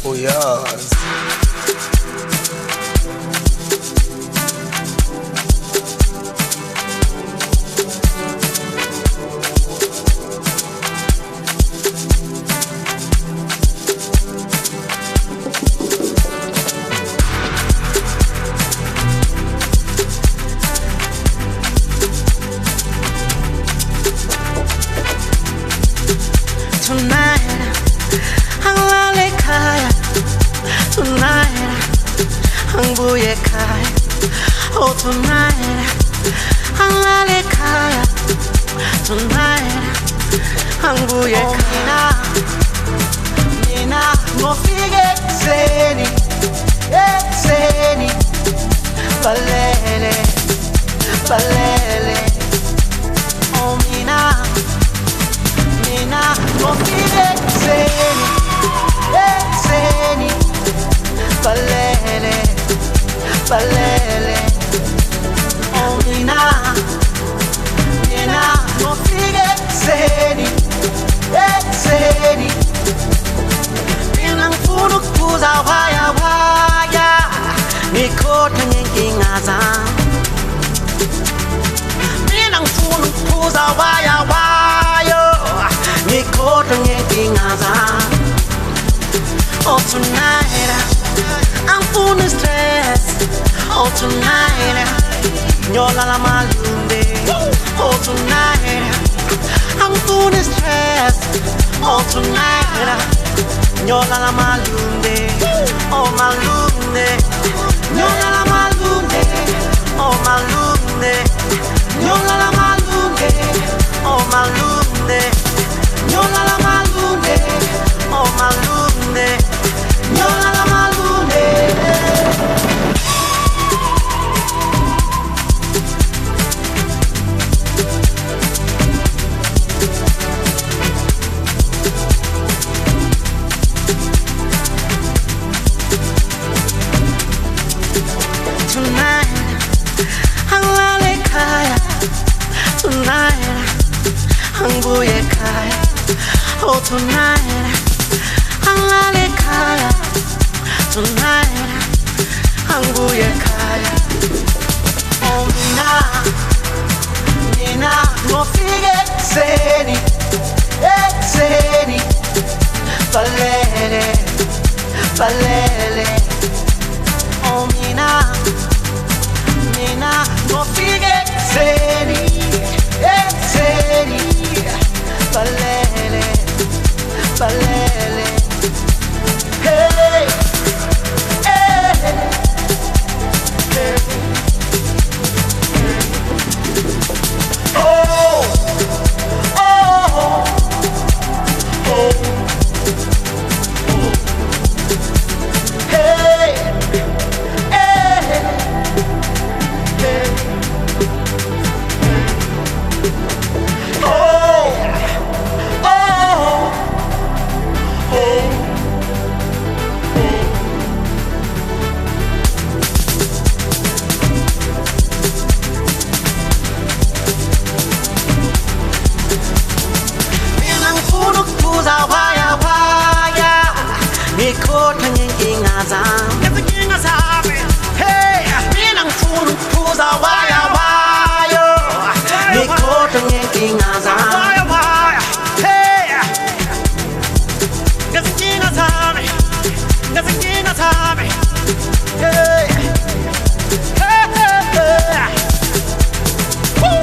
Oh yes. Oh, tonight, Hangalekaya. Tonight, Hanguyekaya. Mina, ngofike ekseni, ekseni. Balele, balele. Oh, mina, ngofike ekseni, ekseni. Balele, balele. Oh, mina, ngofike ekseni, ekseni. Mina ngifuna ukuphuza waya waya, ngikhohlwe ngenkinga zami. Mina ngifuna ukuphuza waya waya, ngikhohlwe ngenkinga zami. Oh, tonight, I'm full of stress. Oh, tonight, nyola la malunde. Oh, tonight, I'm full of stress. Oh, tonight, nyola la malunde. Oh, malunde, nyola la malunde. Oh, malunde, nyola la malunde. Oh, malunde, nyola la malunde. Oh, malunde, nyola la malunde. Oh, tonight, Hangalekaya. Tonight, Hanguyekaya. Oh, mina, ngofike ekseni, ekseni. Balele, balele. Oh, mina, ngofike ekseni, ekseni. Balele, balele. Hey, hey, hey. Oh, oh, oh, oh. Hey, hey, hey. Oh, oh, oh. Waya waya, ngikhohlwe ngenkinga zami. Ngezinkinga zami. Hey, mina ngifuna ukuphuza waya waya, ngikhohlwe ngenkinga zami. Waya waya, hey, ngezinkinga zami, ngezinkinga zami. Hey, hey, hey. Woo.